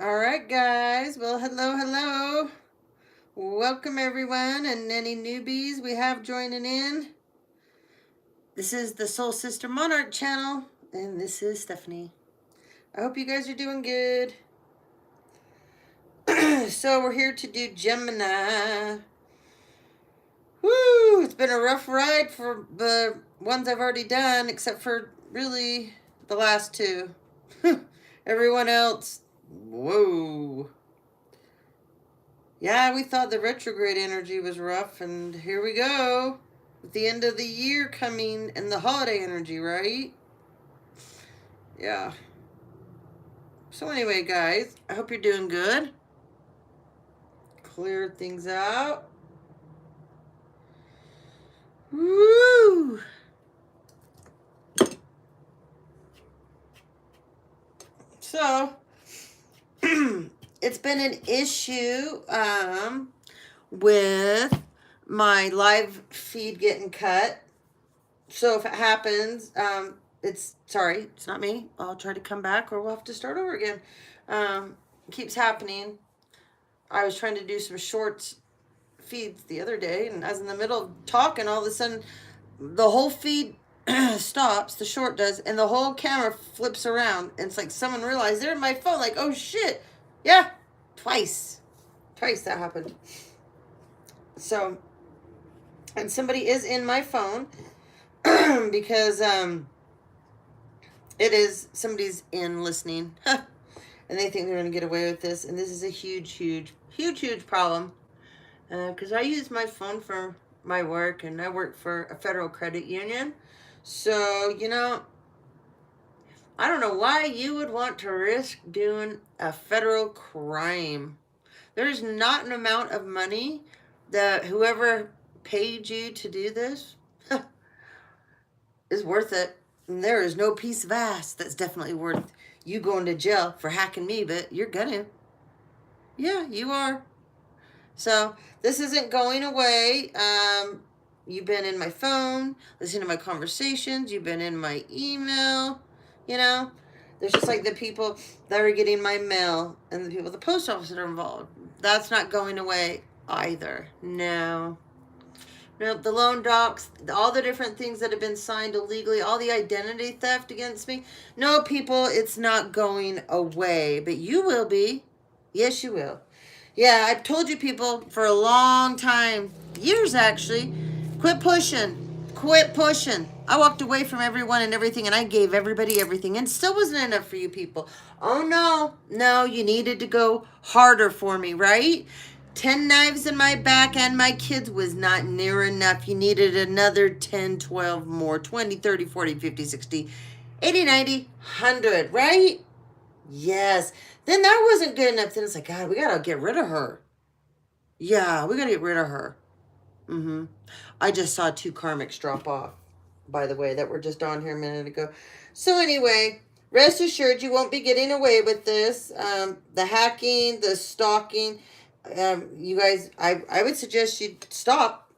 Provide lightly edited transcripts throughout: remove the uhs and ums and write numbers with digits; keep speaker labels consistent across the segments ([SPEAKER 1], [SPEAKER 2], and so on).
[SPEAKER 1] All right, guys. Well, hello. Welcome, everyone, and any newbies we have joining in. This is the Soul Sister Monarch channel, and this is Stephanie. I hope you guys are doing good. So, we're here to do Gemini. Woo! It's been a rough ride for the ones I've already done, except for really the last two. Everyone else, whoa. Yeah, we thought the retrograde energy was rough, and here we go. With the end of the year coming and the holiday energy, right? Yeah. So anyway, guys, I hope you're doing good. Clear things out. Woo! So, it's been an issue with my live feed getting cut. So if it happens, it's not me. I'll try to come back, or we'll have to start over again. It keeps happening. I was trying to do some shorts feeds the other day, and I was in the middle of talking, all of a sudden the whole feed stops, the short does, and the whole camera flips around, and it's like someone realized they're in my phone, like, oh shit. Yeah, twice that happened. So, and somebody is in my phone because it is somebody's in listening and they think they're going to get away with this, and this is a huge problem because I use my phone for my work, and I work for a federal credit union. So, I don't know why you would want to risk doing a federal crime. There's not an amount of money that whoever paid you to do this is worth it. And there is no piece of ass that's definitely worth you going to jail for hacking me, but you're gonna. Yeah, you are. So this isn't going away. You've been in my phone, listening to my conversations. You've been in my email. There's just like the people that are getting my mail and the people at the post office that are involved. That's not going away either. No, the loan docs, all the different things that have been signed illegally, all the identity theft against me. No, people, it's not going away, but you will be. Yes, you will. Yeah, I've told you people for a long time, years actually, quit pushing. I walked away from everyone and everything, and I gave everybody everything, and still wasn't enough for you people. Oh, no, you needed to go harder for me, right? 10 knives in my back and my kids was not near enough. You needed another 10, 12 more, 20, 30, 40, 50, 60, 80, 90, 100, right? Yes. Then that wasn't good enough. Then it's like, God, we got to get rid of her. Yeah, we got to get rid of her. I just saw 2 karmics drop off, by the way, that were just on here a minute ago. So anyway, rest assured you won't be getting away with this. The hacking, the stalking, you guys, I would suggest you stop.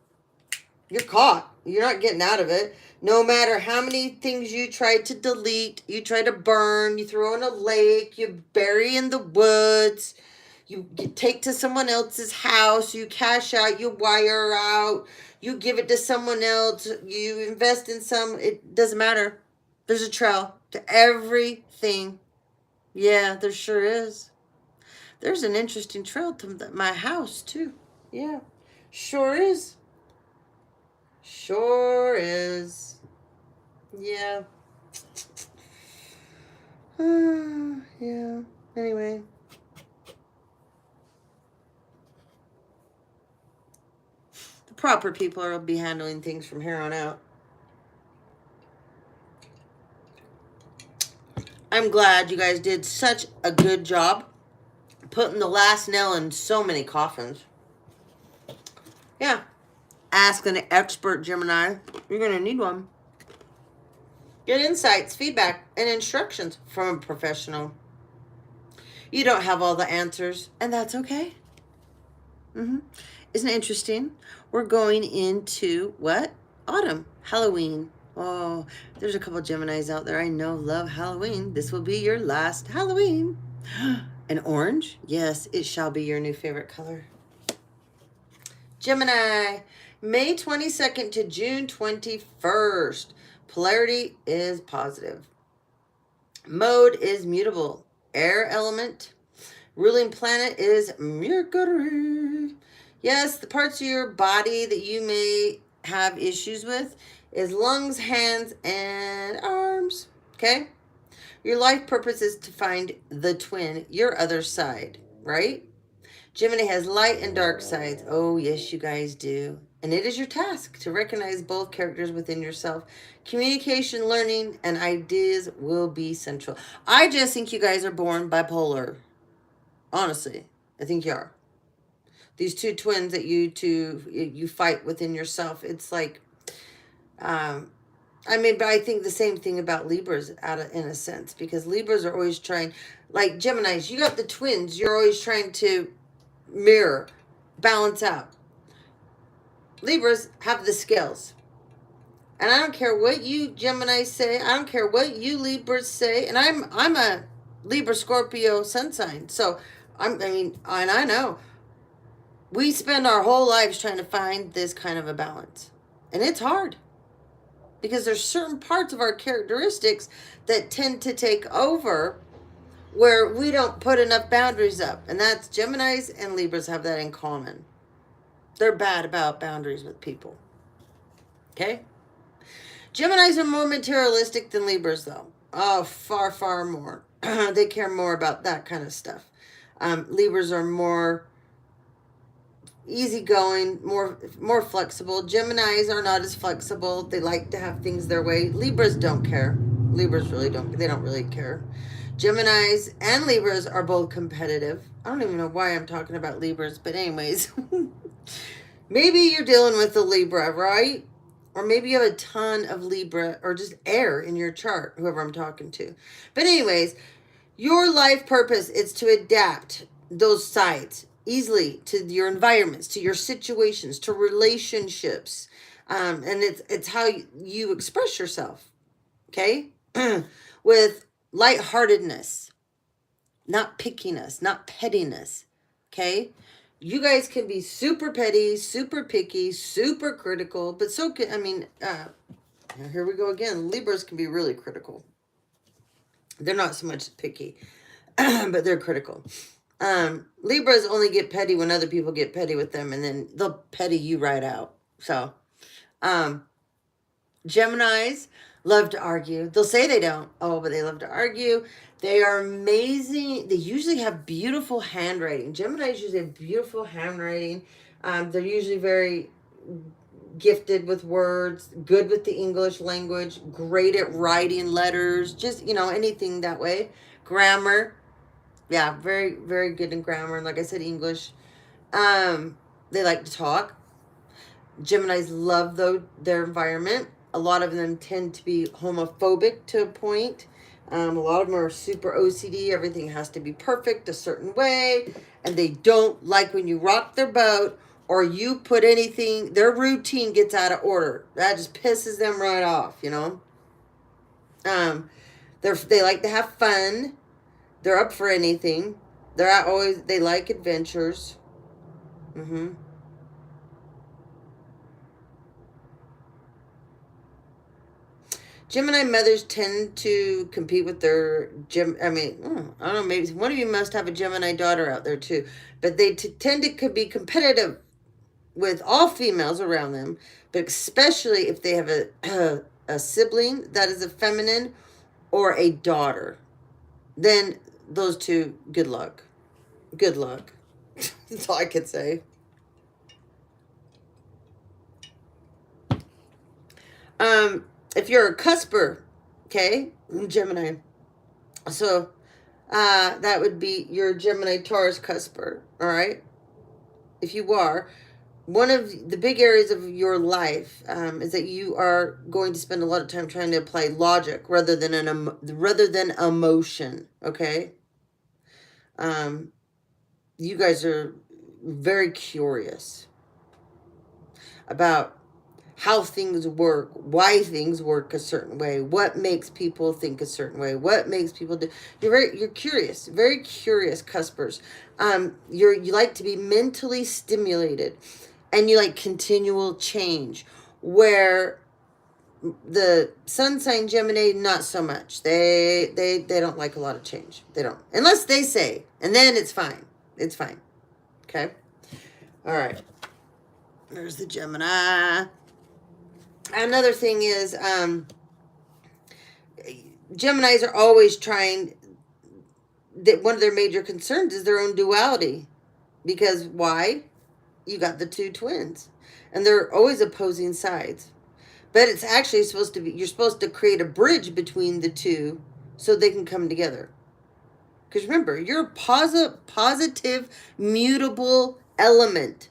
[SPEAKER 1] You're caught. You're not getting out of it. No matter how many things you try to delete, you try to burn, you throw in a lake, you bury in the woods, you take to someone else's house, you cash out, you wire out, you give it to someone else, you invest in it doesn't matter. There's a trail to everything. Yeah, there sure is. There's an interesting trail to my house, too. Yeah, sure is. Sure is. Yeah. Yeah. Anyway. The proper people will be handling things from here on out. I'm glad you guys did such a good job putting the last nail in so many coffins. Yeah. Ask an expert, Gemini. You're going to need one. Get insights, feedback, and instructions from a professional. You don't have all the answers, and that's okay. Isn't it interesting? We're going into what? Autumn. Halloween. Oh, there's a couple Geminis out there I know love Halloween. This will be your last Halloween. And orange? Yes, it shall be your new favorite color. Gemini, May 22nd to June 21st. Polarity is positive. Mode is mutable. Air element. Ruling planet is Mercury. Yes, the parts of your body that you may have issues with is lungs, hands, and arms. Okay? Your life purpose is to find the twin, your other side, right? Gemini has light and dark sides. Oh, yes, you guys do. And it is your task to recognize both characters within yourself. Communication, learning, and ideas will be central. I just think you guys are born bipolar. Honestly, I think you are. These two twins that you fight within yourself. It's like, I mean, but I think the same thing about Libras in a sense, because Libras are always trying, like Geminis, you got the twins, you're always trying to mirror, balance out. Libras have the skills. And I don't care what you Geminis say, I don't care what you Libras say, and I'm a Libra Scorpio sun sign. So and I know we spend our whole lives trying to find this kind of a balance. And it's hard. Because there's certain parts of our characteristics that tend to take over where we don't put enough boundaries up. And that's Geminis and Libras have that in common. They're bad about boundaries with people. Okay? Geminis are more materialistic than Libras, though. Oh, far, far more. They care more about that kind of stuff. Libras are more easygoing, more flexible. Geminis are not as flexible. They like to have things their way. Libras don't care. Libras really don't. They don't really care. Geminis and Libras are both competitive. I don't even know why I'm talking about Libras, but anyways. Maybe you're dealing with a Libra, right? Or maybe you have a ton of Libra or just air in your chart, whoever I'm talking to. But anyways, your life purpose is to adapt those sides easily to your environments, to your situations, to relationships. And it's how you express yourself, okay? With lightheartedness, not pickiness, not pettiness, okay? You guys can be super petty, super picky, super critical, but so can, here we go again. Libras can be really critical. They're not so much picky, but they're critical. Libras only get petty when other people get petty with them, and then they'll petty you right out. So, Geminis love to argue. They'll say they don't. Oh, but they love to argue. They are amazing. They usually have beautiful handwriting. Geminis usually have beautiful handwriting. They're usually very gifted with words, good with the English language, great at writing letters, just, anything that way. Grammar. Yeah, very, very good in grammar. Like I said, English. They like to talk. Geminis love their environment. A lot of them tend to be homophobic to a point. A lot of them are super OCD. Everything has to be perfect a certain way. And they don't like when you rock their boat or you put anything, their routine gets out of order. That just pisses them right off, They like to have fun. They're up for anything. They like adventures. Gemini mothers tend to compete with their I don't know, maybe one of you must have a Gemini daughter out there too. But they tend to be competitive with all females around them, but especially if they have a sibling that is a feminine or a daughter. Then those two, good luck. Good luck. That's all I could say. If you're a cusper, okay, Gemini. So that would be your Gemini Taurus cusper, all right? If you are, one of the big areas of your life is that you are going to spend a lot of time trying to apply logic rather than emotion, okay? You guys are very curious about how things work, why things work a certain way, what makes people think a certain way, what makes people do. You're curious, very curious cuspers. You like to be mentally stimulated, and you like continual change. Where the sun sign Gemini, not so much. They don't like a lot of change. They don't, unless they say, and then it's fine. It's fine. Okay. All right. There's the Gemini. Another thing is, Geminis are always trying, that one of their major concerns is their own duality. Because why? You got the two twins. And they're always opposing sides. But it's actually supposed to be, you're supposed to create a bridge between the two so they can come together. Because remember, you're a positive, mutable element.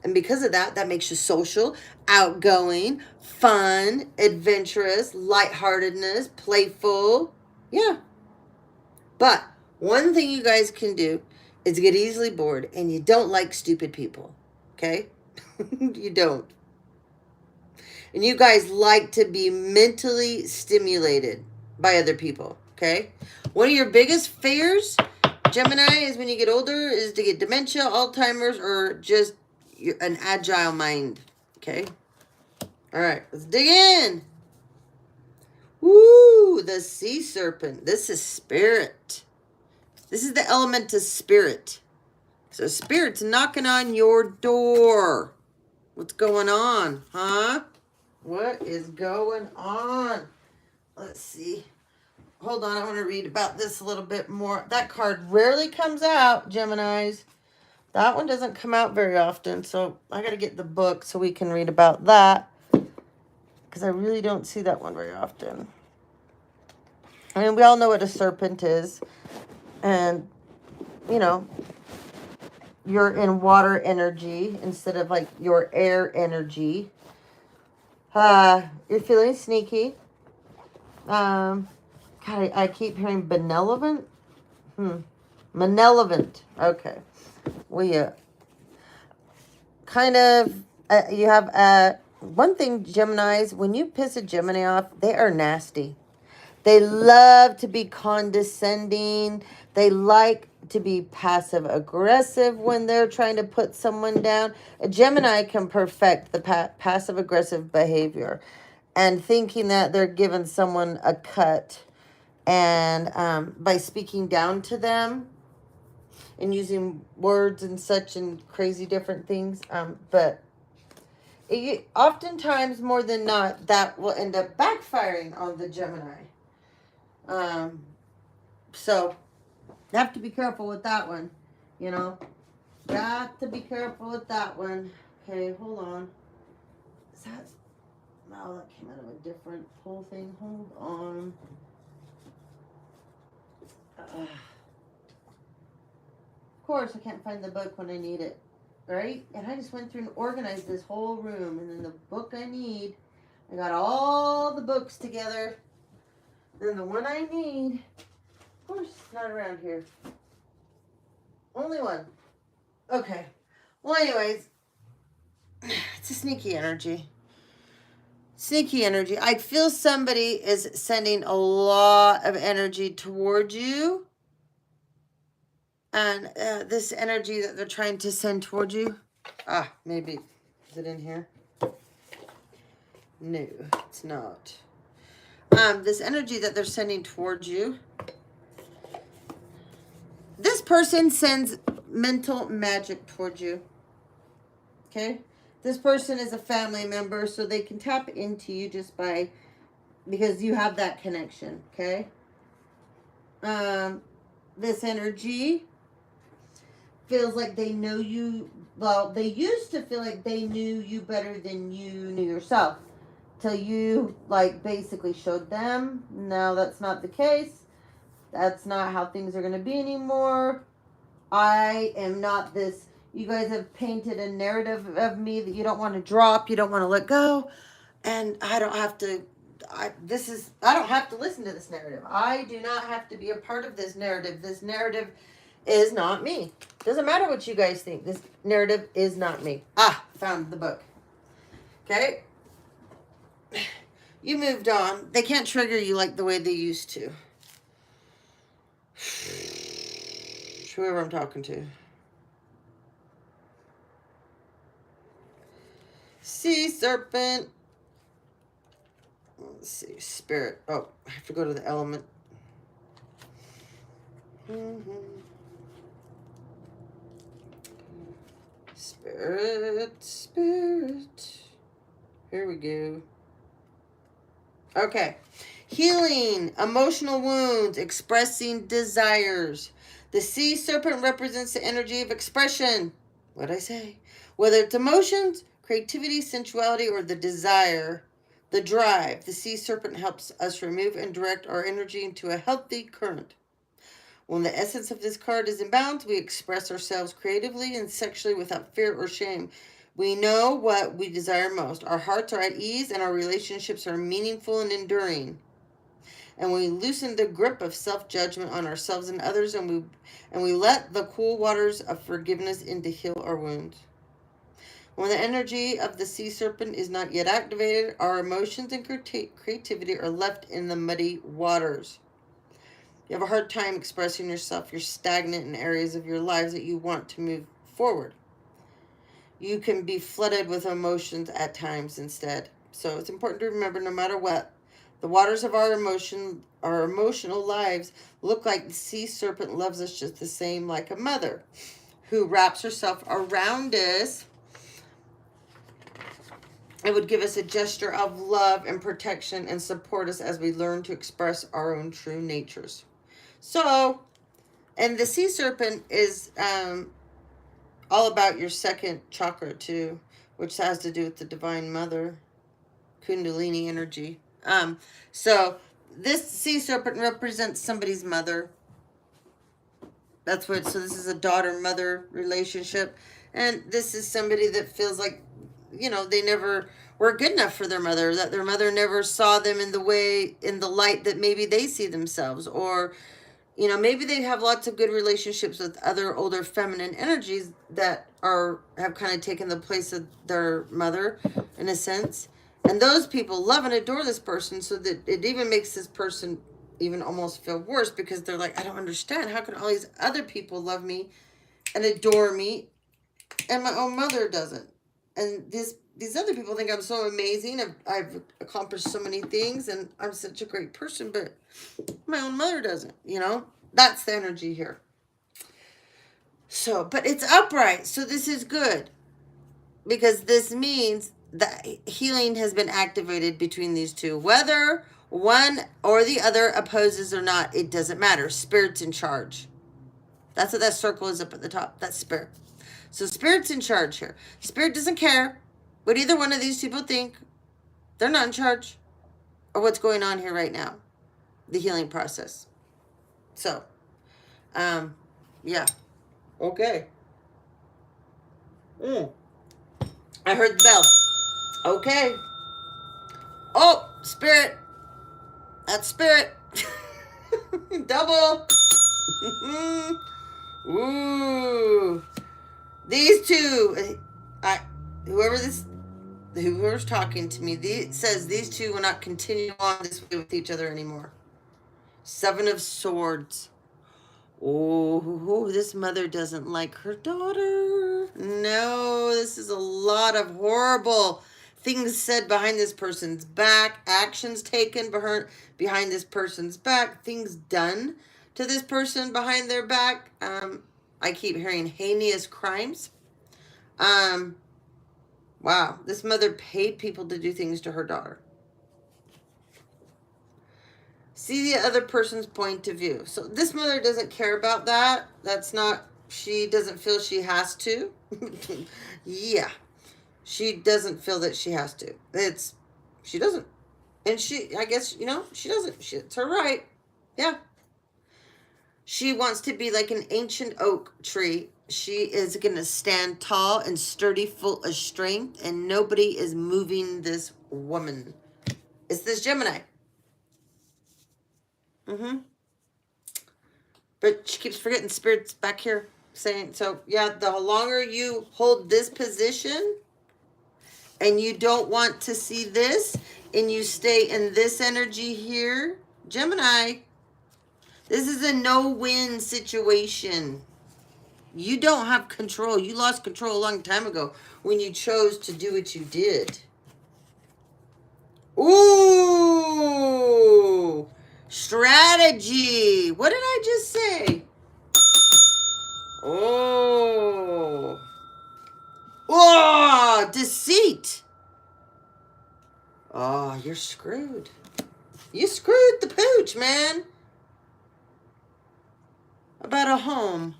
[SPEAKER 1] And because of that, that makes you social, outgoing, fun, adventurous, lightheartedness, playful. Yeah. But one thing you guys can do is get easily bored, and you don't like stupid people. Okay? You don't. And you guys like to be mentally stimulated by other people. Okay? One of your biggest fears, Gemini, is when you get older, is to get dementia, Alzheimer's, or just an agile mind. Okay? All right, let's dig in. Woo, the sea serpent. This is spirit. This is the element of spirit. So spirit's knocking on your door. What's going on, huh? What is going on? Let's see. Hold on, I want to read about this a little bit more. That card rarely comes out, Geminis. That one doesn't come out very often, so I got to get the book so we can read about that, because I really don't see that one very often. I mean, we all know what a serpent is, and, you know, you're in water energy instead of, like, your air energy. You're feeling sneaky. God, I keep hearing benevolent. Malevolent. Okay. Well, kind of, you have, one thing, Geminis, when you piss a Gemini off, they are nasty. They love to be condescending. They like to be passive aggressive when they're trying to put someone down. A Gemini can perfect the passive aggressive behavior, and thinking that they're giving someone a cut, and by speaking down to them and using words and such and crazy different things. But oftentimes, more than not, that will end up backfiring on the Gemini. So you have to be careful with that one, you know. Got to be careful with that one. Okay, hold on. Is that... No, that came out of a different pull thing. Hold on. Of course, I can't find the book when I need it, right? And I just went through and organized this whole room, and then the book I need, I got all the books together. Then the one I need, of course, it's not around here. Only one. Okay. Well, anyways, it's a sneaky energy. Sneaky energy. I feel somebody is sending a lot of energy towards you. And this energy that they're trying to send towards you. Maybe. Is it in here? No, it's not. This energy that they're sending towards you. This person sends mental magic towards you. Okay? This person is a family member, so they can tap into you just by, because you have that connection. Okay? This energy feels like they know you. Well, they used to feel like they knew you better than you knew yourself. Till you, like, basically showed them. No, that's not the case. That's not how things are going to be anymore. I am not this. You guys have painted a narrative of me that you don't want to drop. You don't want to let go. And I don't have to. I don't have to listen to this narrative. I do not have to be a part of this narrative. This narrative is not me. Doesn't matter what you guys think. This narrative is not me. Found the book. Okay. You moved on. They can't trigger you like the way they used to. Whoever I'm talking to. Sea serpent. Let's see. Spirit. Oh, I have to go to the element. Spirit. Spirit. Here we go. Okay. Healing, emotional wounds, expressing desires. The sea serpent represents the energy of expression. What'd I say? Whether it's emotions, creativity, sensuality, or the desire, the drive, the sea serpent helps us remove and direct our energy into a healthy current. When the essence of this card is in balance, we express ourselves creatively and sexually without fear or shame. We know what we desire most. Our hearts are at ease and our relationships are meaningful and enduring. And we loosen the grip of self-judgment on ourselves and others, and we let the cool waters of forgiveness in to heal our wounds. When the energy of the sea serpent is not yet activated, our emotions and creativity are left in the muddy waters. You have a hard time expressing yourself. You're stagnant in areas of your lives that you want to move forward. You can be flooded with emotions at times instead. So it's important to remember, no matter what, the waters of our emotional lives look like the sea serpent loves us just the same, like a mother who wraps herself around us. It would give us a gesture of love and protection and support us as we learn to express our own true natures. So, and the sea serpent is all about your second chakra too, which has to do with the Divine Mother, Kundalini energy. So this sea serpent represents somebody's mother. That's what, so this is a daughter-mother relationship. And this is somebody that feels like, they never were good enough for their mother, that their mother never saw them in the light that maybe they see themselves. Or, maybe they have lots of good relationships with other older feminine energies that have kind of taken the place of their mother in a sense. And those people love and adore this person, so that it even makes this person even almost feel worse, because they're like, I don't understand. How can all these other people love me and adore me and my own mother doesn't? And these other people think I'm so amazing. I've accomplished so many things and I'm such a great person, but my own mother doesn't, That's the energy here. So, but it's upright. So this is good, because this means that healing has been activated between these two. Whether one or the other opposes or not, it doesn't matter. Spirit's in charge. That's what that circle is up at the top. That's spirit. So spirit's in charge here. Spirit doesn't care what either one of these people think. They're not in charge of what's going on here right now. The healing process. So, yeah. Okay. I heard the bell. Okay. Oh, spirit. That's spirit. Double. Ooh. These two, whoever's talking to me, says these two will not continue on this way with each other anymore. Seven of Swords. Oh, this mother doesn't like her daughter. No, this is a lot of horrible things said behind this person's back, actions taken behind this person's back, things done to this person behind their back. I keep hearing heinous crimes. Wow, this mother paid people to do things to her daughter. See the other person's point of view. So this mother doesn't care about that. She doesn't feel she has to. Yeah. She doesn't feel that she has to. She doesn't. And I guess, she doesn't. It's her right. Yeah. She wants to be like an ancient oak tree. She is going to stand tall and sturdy, full of strength, and nobody is moving this woman. It's this Gemini. But she keeps forgetting spirit's back here saying, so yeah, the longer you hold this position and you don't want to see this, and you stay in this energy here, Gemini, this is a no-win situation. You don't have control. You lost control a long time ago when you chose to do what you did. Ooh, strategy. What did I just say? Oh. Oh, deceit. Oh, you're screwed. You screwed the pooch, man. About a home.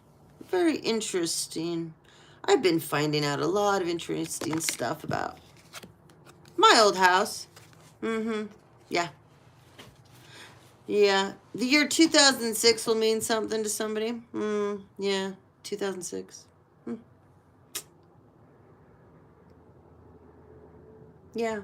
[SPEAKER 1] Very interesting. I've been finding out a lot of interesting stuff about my old house. Yeah. Yeah. The year 2006 will mean something to somebody. Yeah. 2006. Yeah.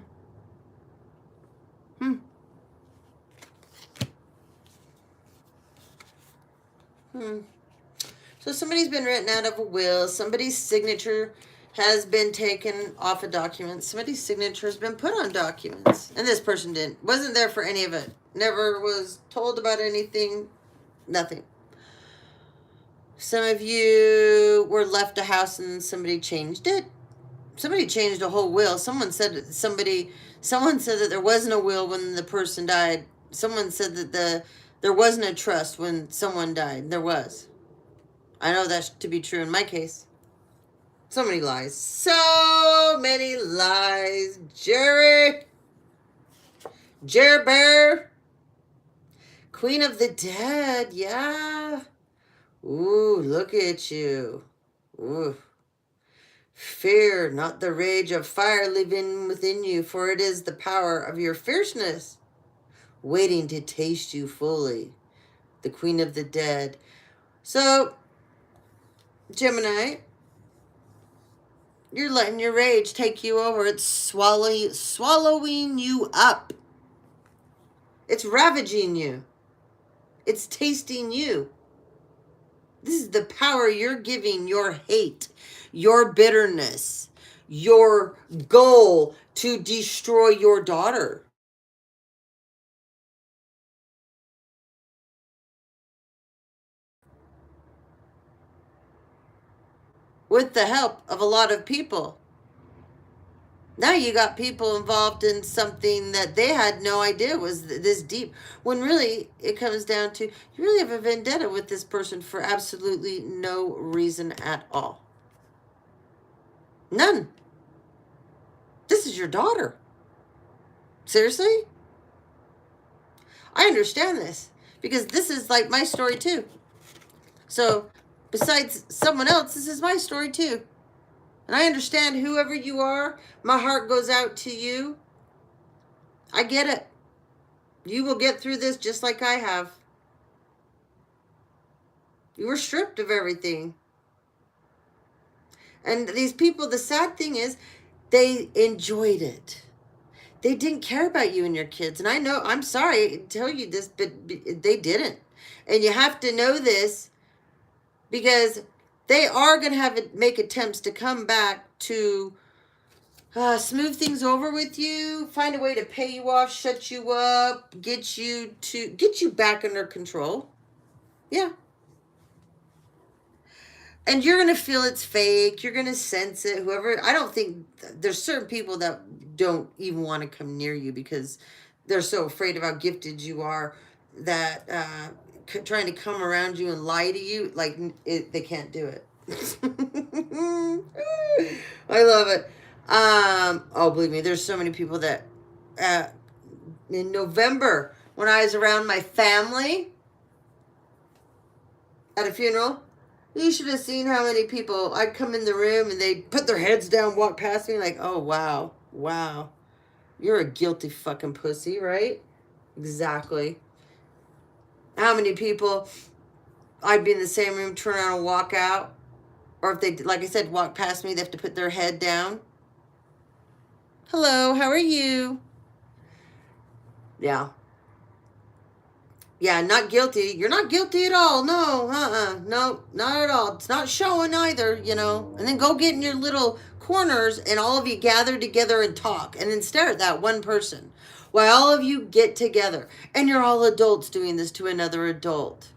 [SPEAKER 1] So somebody's been written out of a will. Somebody's signature has been taken off a document. Somebody's signature has been put on documents. And this person wasn't there for any of it. Never was told about anything. Nothing. Some of you were left a house and somebody changed it. Somebody changed a whole will. Someone said that there wasn't a will when the person died. Someone said that there wasn't a trust when someone died. There was. I know that's to be true in my case. So many lies. So many lies. Jerry Bear. Queen of the Dead. Yeah. Ooh, look at you. Ooh. Fear, not the rage of fire living within you, for it is the power of your fierceness waiting to taste you fully. The Queen of the Dead. So, Gemini, you're letting your rage take you over. It's swallowing you up. It's ravaging you. It's tasting you. This is the power you're giving your hate, your bitterness, your goal to destroy your daughter. With the help of a lot of people. Now you got people involved in something that they had no idea was this deep. When really it comes down to, you really have a vendetta with this person for absolutely no reason at all. None. This is your daughter. Seriously? I understand this because this is like my story too. So besides someone else, this is my story too. And I understand whoever you are, my heart goes out to you. I get it. You will get through this just like I have. You were stripped of everything. And these people, the sad thing is, they enjoyed it. They didn't care about you and your kids. And I know, I'm sorry to tell you this, but they didn't. And you have to know this because they are going to make attempts to come back to smooth things over with you, find a way to pay you off, shut you up, get you back under control. Yeah. And you're going to feel it's fake. You're going to sense it. I don't think there's certain people that don't even want to come near you because they're so afraid of how gifted you are that trying to come around you and lie to you, they can't do it. I love it. Oh, believe me, there's so many people that in November, when I was around my family at a funeral, you should have seen how many people, I'd come in the room and they'd put their heads down, walk past me like, oh, wow, you're a guilty fucking pussy, right? Exactly. How many people, I'd be in the same room, turn around and walk out, or if they, like I said, walk past me, they have to put their head down. Hello, how are you? Yeah. Yeah, not guilty. You're not guilty at all. No, no, not at all. It's not showing either, And then go get in your little corners and all of you gather together and talk and then stare at that one person while all of you get together and you're all adults doing this to another adult.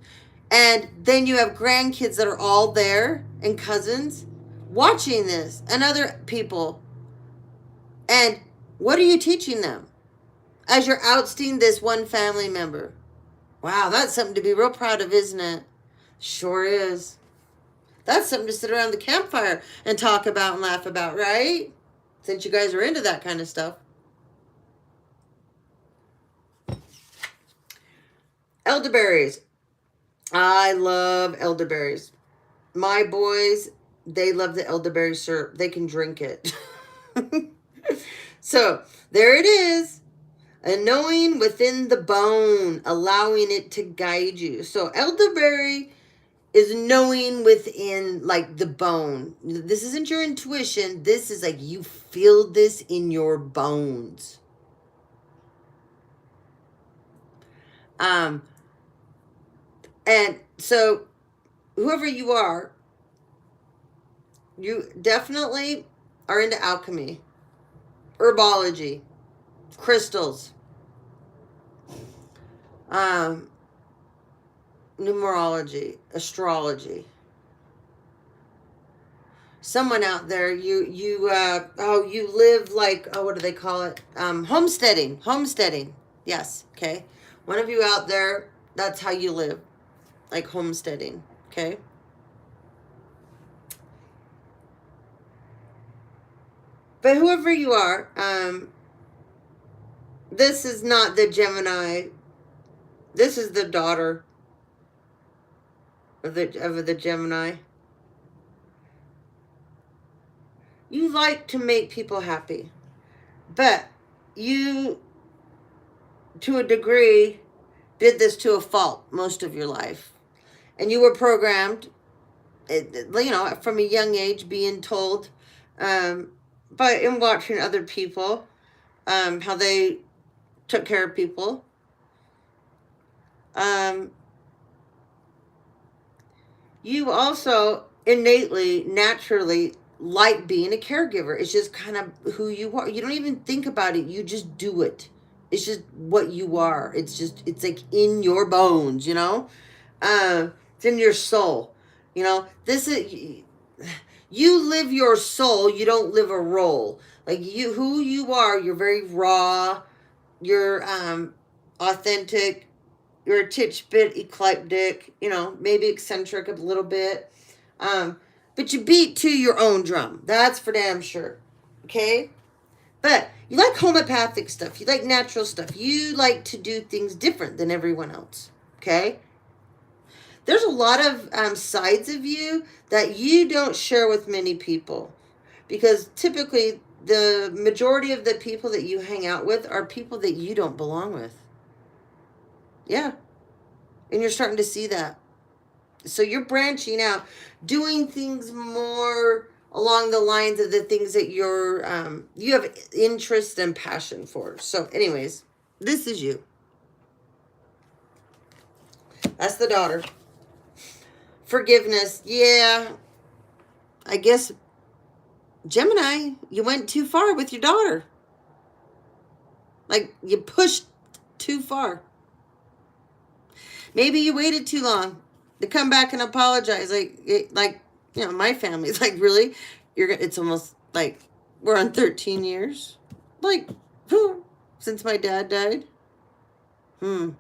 [SPEAKER 1] And then you have grandkids that are all there and cousins watching this and other people. And what are you teaching them as you're ousting this one family member? Wow, that's something to be real proud of, isn't it? Sure is. That's something to sit around the campfire and talk about and laugh about, right? Since you guys are into that kind of stuff. Elderberries. I love elderberries. My boys, they love the elderberry syrup. They can drink it. So, there it is. A knowing within the bone, allowing it to guide you. So, elderberry is knowing within, like, the bone. This isn't your intuition. This is like you feel this in your bones. And so, whoever you are, you definitely are into alchemy, herbology, crystals, numerology, astrology. Someone out there, you live like, what do they call it? Homesteading. Yes. Okay. One of you out there, that's how you live, like homesteading. Okay. But whoever you are, this is not the Gemini. This is the daughter of the Gemini. You like to make people happy, but you, to a degree, did this to a fault most of your life. And you were programmed, from a young age, being told, but in watching other people, how they took care of people. You also innately, naturally like being a caregiver. It's just kind of who you are. You don't even think about it. You just do it. It's just what you are. It's like in your bones, it's in your soul. This is, you live your soul. You don't live a role. Like who you are, you're very raw. You're, authentic. You're a titch bit eclectic, maybe eccentric a little bit. But you beat to your own drum. That's for damn sure. Okay? But you like homeopathic stuff. You like natural stuff. You like to do things different than everyone else. Okay? There's a lot of sides of you that you don't share with many people. Because typically the majority of the people that you hang out with are people that you don't belong with. Yeah. And you're starting to see that. So you're branching out, doing things more along the lines of the things that you have interest and passion for. So anyways, this is you. That's the daughter. Forgiveness. Yeah. I guess, Gemini, you went too far with your daughter. Like, you pushed too far. Maybe you waited too long to come back and apologize. My family's like, really? It's almost like we're on 13 years. Like, since my dad died. You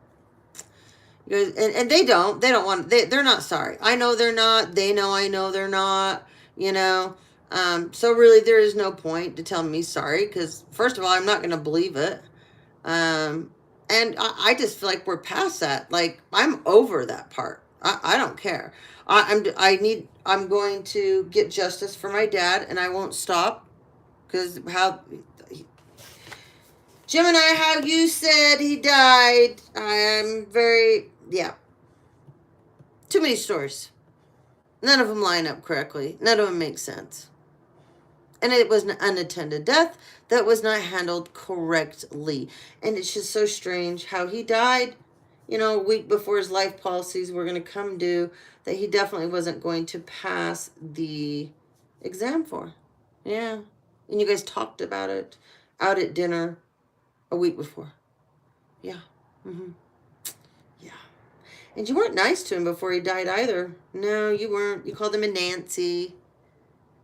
[SPEAKER 1] guys, and they don't want, they're not sorry. I know they're not. They know I know they're not, so really there is no point to tell me sorry, because first of all, I'm not going to believe it. And I just feel like we're past that. Like, I'm over that part. I don't care. I'm going to get justice for my dad, and I won't stop. Because Gemini, how you said he died, I'm too many stories. None of them line up correctly. None of them make sense. And it was an unattended death that was not handled correctly. And it's just so strange how he died, a week before his life policies were going to come due, that he definitely wasn't going to pass the exam for. Yeah. And you guys talked about it out at dinner a week before. Yeah. Mm-hmm. Yeah. And you weren't nice to him before he died either. No, you weren't. You called him a Nancy.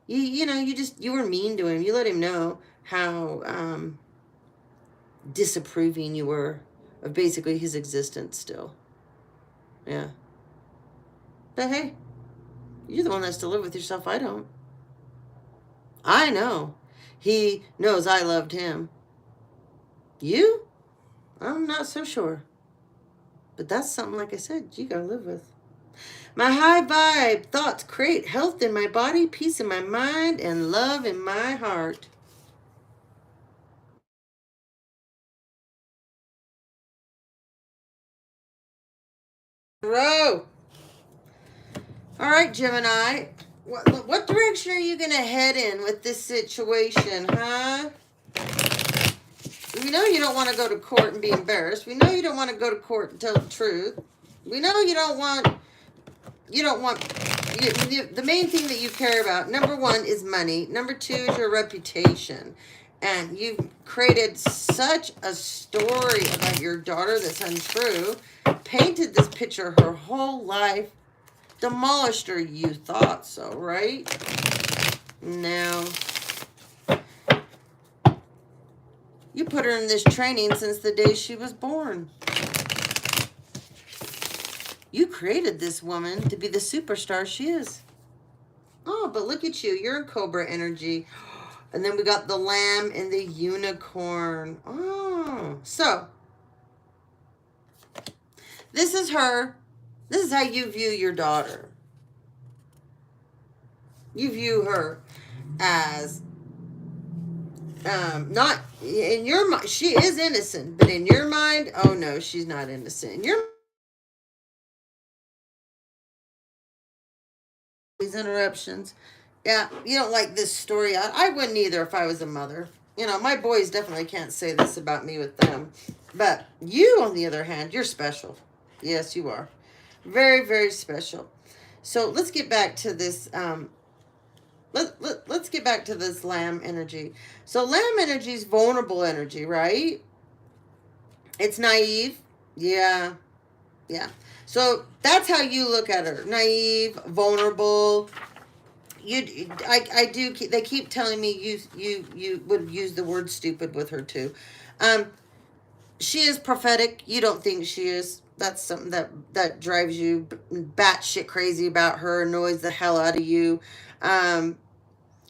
[SPEAKER 1] You were mean to him. You let him know how disapproving you were of basically his existence still. Yeah. But hey, you're the one that has to live with yourself. I don't. I know. He knows I loved him. You? I'm not so sure. But that's something, like I said, you gotta live with. My high vibe thoughts create health in my body, peace in my mind, and love in my heart. Row. All right, Gemini. What direction are you going to head in with this situation, huh? We know you don't want to go to court and be embarrassed. We know you don't want to go to court and tell the truth. We know you don't want, the main thing that you care about, number one, is money. Number two is your reputation. And you've created such a story about your daughter that's untrue, painted this picture her whole life, demolished her, you thought so, right? Now, you put her in this training since the day she was born. You created this woman to be the superstar she is. Oh, but look at you. You're in Cobra energy. And then we got the lamb and the unicorn. Oh, so this is her. This is how you view your daughter. You view her as not in your mind. She is innocent, but in your mind, oh no, she's not innocent. In your these interruptions. Yeah, you don't like this story. I wouldn't either if I was a mother. My boys definitely can't say this about me with them. But you, on the other hand, you're special. Yes, you are. Very, very special. So let's get back to this. Let's get back to this lamb energy. So lamb energy is vulnerable energy, right? It's naive. Yeah. Yeah. So that's how you look at her. Naive, vulnerable. I do. They keep telling me you would use the word stupid with her too. She is prophetic. You don't think she is. That's something that drives you batshit crazy about her. Annoys the hell out of you.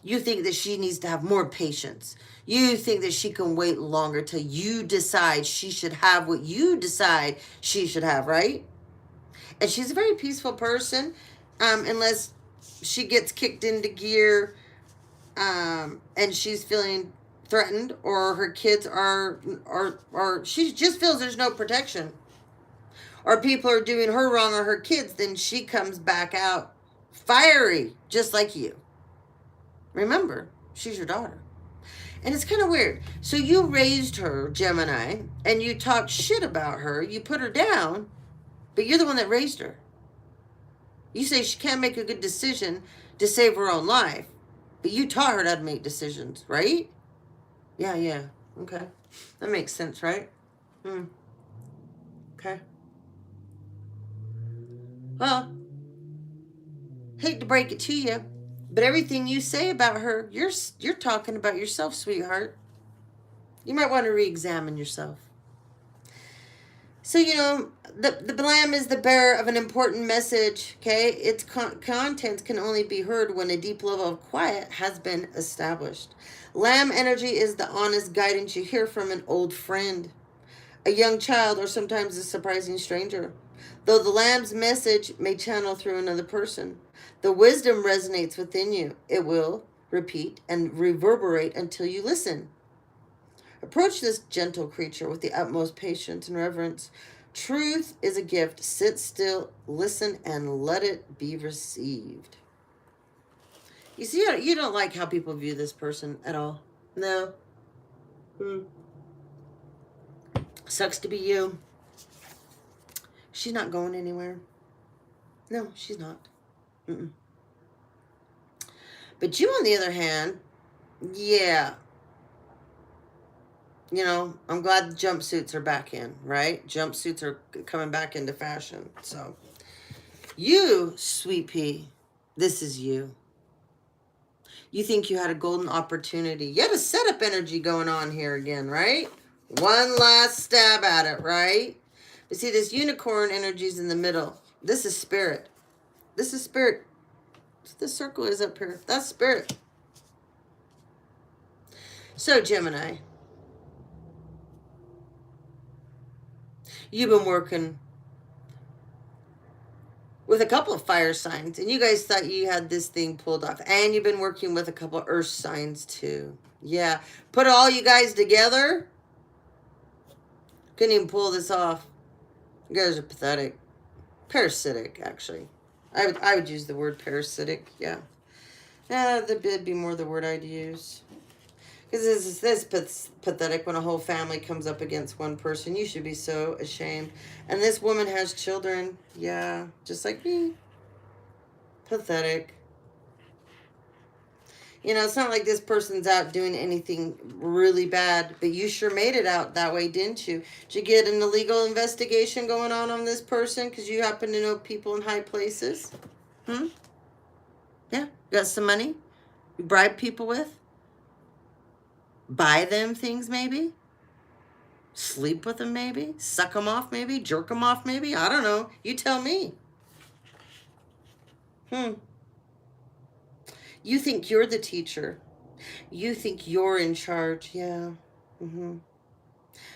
[SPEAKER 1] You think that she needs to have more patience. You think that she can wait longer till you decide she should have what you decide she should have, right? And she's a very peaceful person, unless she gets kicked into gear, and she's feeling threatened, or her kids or she just feels there's no protection, or people are doing her wrong, or her kids, then she comes back out fiery, just like you. Remember, she's your daughter. And it's kind of weird. So you raised her, Gemini, and you talked shit about her. You put her down, but you're the one that raised her. You say she can't make a good decision to save her own life, but you taught her how to make decisions, right? Yeah, yeah. Okay. That makes sense, right? Okay. Well, hate to break it to you, but everything you say about her, you're talking about yourself, sweetheart. You might want to re-examine yourself. So, the lamb is the bearer of an important message, okay? Its contents can only be heard when a deep level of quiet has been established. Lamb energy is the honest guidance you hear from an old friend, a young child, or sometimes a surprising stranger. Though the lamb's message may channel through another person, the wisdom resonates within you. It will repeat and reverberate until you listen. Approach this gentle creature with the utmost patience and reverence. Truth is a gift. Sit still, listen, and let it be received. You see, you don't like how people view this person at all. No. Sucks to be you. She's not going anywhere. No, she's not. Mm-mm. But you, on the other hand, Yeah. You know, I'm glad the jumpsuits are back in, right? Jumpsuits are coming back into fashion. So, you, sweet pea, this is you. You think you had a golden opportunity. You had a setup energy going on here again, right? One last stab at it, right? But see, this unicorn energy is in the middle. This is spirit. This is spirit. The circle is up here. That's spirit. So, Gemini, you've been working with a couple of fire signs, and you guys thought you had this thing pulled off. And you've been working with a couple of earth signs, too. Yeah. Put all you guys together. Couldn't even pull this off. You guys are pathetic. Parasitic, actually. I would use the word parasitic, yeah. That'd be more the word I'd use. Because this pathetic when a whole family comes up against one person. You should be so ashamed. And this woman has children. Yeah, just like me. Pathetic. You know, it's not like this person's out doing anything really bad, but you sure made it out that way, didn't you? Did you get an illegal investigation going on this person because you happen to know people in high places? Yeah, got some money you bribe people with? Buy them things maybe? Sleep with them maybe? Suck them off maybe? Jerk them off maybe? I don't know. You tell me. You think you're the teacher. You think you're in charge. Yeah.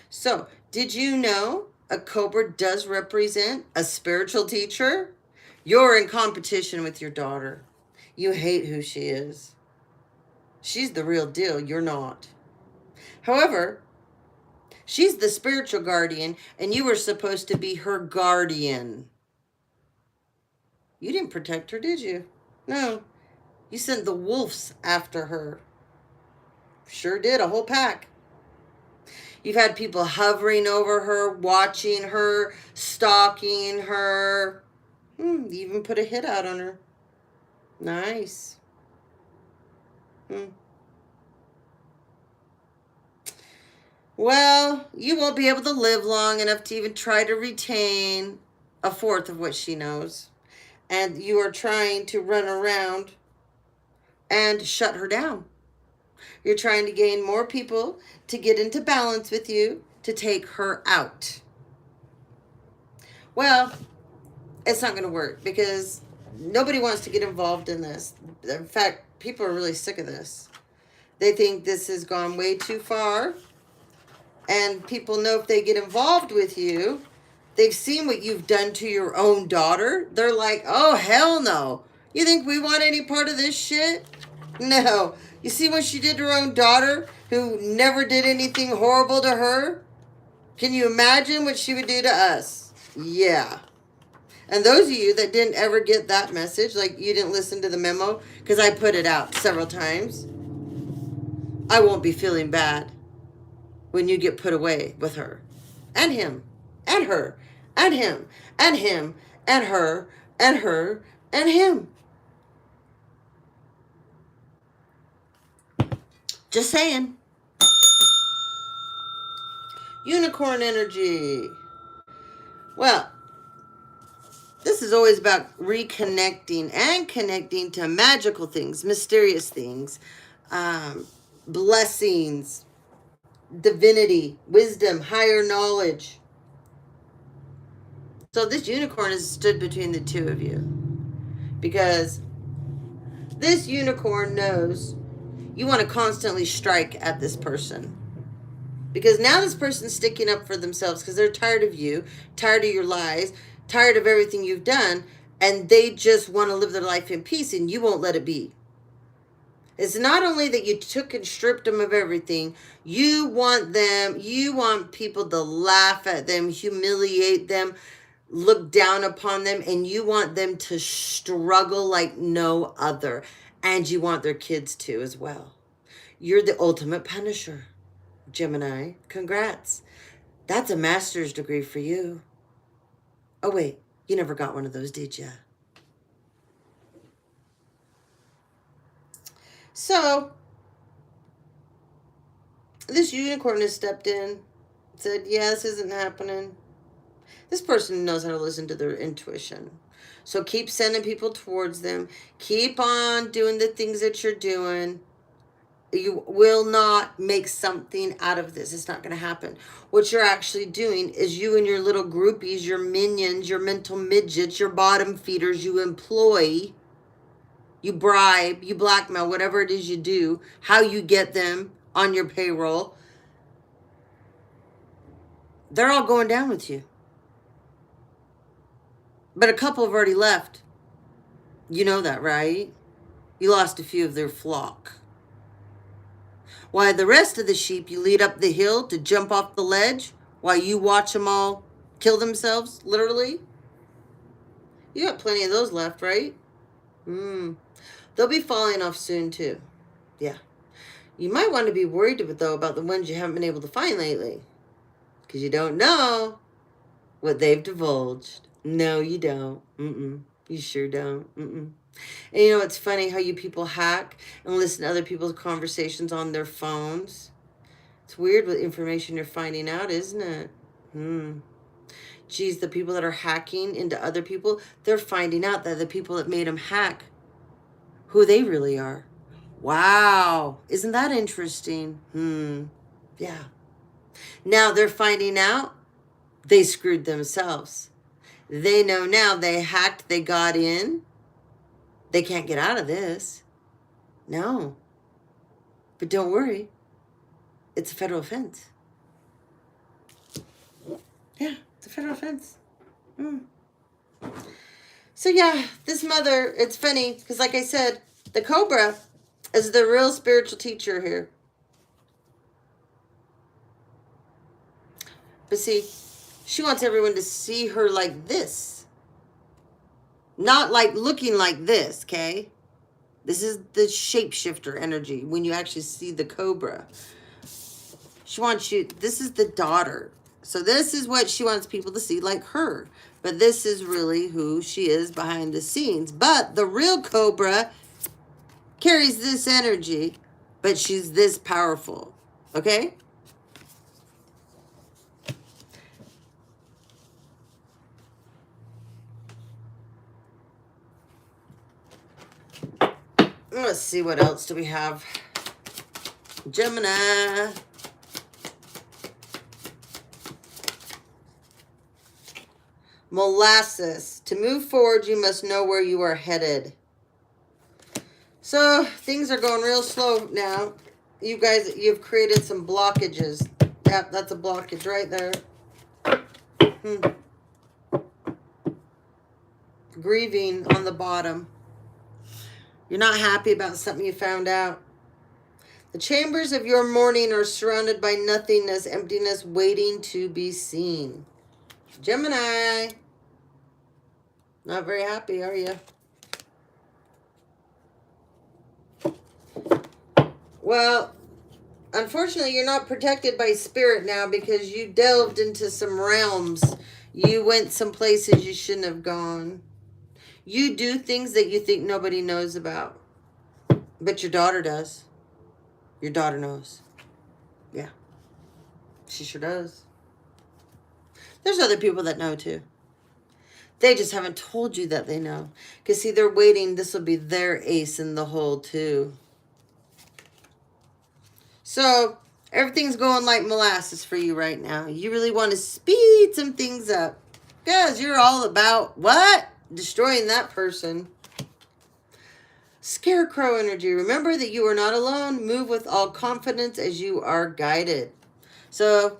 [SPEAKER 1] So, did you know a cobra does represent a spiritual teacher? You're in competition with your daughter. You hate who she is. She's the real deal. You're not. However, she's the spiritual guardian, and you were supposed to be her guardian. You didn't protect her, did you? No. You sent the wolves after her. Sure did, a whole pack. You've had people hovering over her, watching her, stalking her. You even put a hit out on her. Nice. Well, you won't be able to live long enough to even try to retain a fourth of what she knows. And you are trying to run around and shut her down. You're trying to gain more people to get into balance with you to take her out. Well, it's not going to work because nobody wants to get involved in this. In fact, people are really sick of this. They think this has gone way too far. And people know if they get involved with you, they've seen what you've done to your own daughter. They're like, oh, hell no. You think we want any part of this shit? No. You see what she did to her own daughter who never did anything horrible to her? Can you imagine what she would do to us? Yeah. And those of you that didn't ever get that message, like you didn't listen to the memo, because I put it out several times, I won't be feeling bad when you get put away with her and him and her and him and him and her and her and him. Just saying. Unicorn energy. Well, this is always about reconnecting and connecting to magical things, mysterious things, blessings, divinity, wisdom, higher knowledge. So this unicorn has stood between the two of you because this unicorn knows you want to constantly strike at this person. Because now this person's sticking up for themselves because they're tired of you, tired of your lies, tired of everything you've done, and they just want to live their life in peace, and you won't let it be. It's not only that you took and stripped them of everything, you want people to laugh at them, humiliate them, look down upon them, and you want them to struggle like no other. And you want their kids to as well. You're the ultimate punisher, Gemini. Congrats. That's a master's degree for you. Oh, wait. You never got one of those, did you? So, This unicorn has stepped in, said, yeah, this isn't happening. This person knows how to listen to their intuition. So keep sending people towards them. Keep on doing the things that you're doing. You will not make something out of this. It's not going to happen. What you're actually doing is you and your little groupies, your minions, your mental midgets, your bottom feeders, you employ, you bribe, you blackmail, whatever it is you do, how you get them on your payroll. They're all going down with you. But a couple have already left. You know that, right? You lost a few of their flock. While the rest of the sheep you lead up the hill to jump off the ledge while you watch them all kill themselves, literally. You got plenty of those left, right? They'll be falling off soon, too. Yeah. You might want to be worried, though, about the ones you haven't been able to find lately. Because you don't know what they've divulged. No, you don't. You sure don't. And you know, it's funny how you people hack and listen to other people's conversations on their phones. It's weird what information you're finding out, isn't it? Geez, the people that are hacking into other people, they're finding out that the people that made them hack, who they really are. Wow. Isn't that interesting? Yeah. Now they're finding out they screwed themselves. They know now they hacked, they got in. They can't get out of this. No. But don't worry. It's a federal offense. Yeah, it's a federal offense. So yeah, this mother, it's funny, because like I said, the cobra is the real spiritual teacher here. But see, she wants everyone to see her like this. Not like looking like this, okay? This is the shapeshifter energy when you actually see the cobra. She wants you, this is the daughter. So this is what she wants people to see like her. But this is really who she is behind the scenes. But the real cobra carries this energy, but she's this powerful. Okay? Let's see, what else do we have? Gemini. Molasses. To move forward, you must know where you are headed. So, things are going real slow now. You guys, you've created some blockages. Yep, that's a blockage right there. Grieving on the bottom. You're not happy about something you found out. The chambers of your mourning are surrounded by nothingness, emptiness, waiting to be seen. Gemini. Not very happy, are you? Well, unfortunately, you're not protected by spirit now because you delved into some realms. You went some places you shouldn't have gone. You do things that you think nobody knows about. But your daughter does. Your daughter knows. Yeah. She sure does. There's other people that know too. They just haven't told you that they know. Because see, they're waiting. This will be their ace in the hole too. So, everything's going like molasses for you right now. You really want to speed some things up. Because you're all about what? Destroying that person. Scarecrow energy. Remember that you are not alone. Move with all confidence as you are guided. So,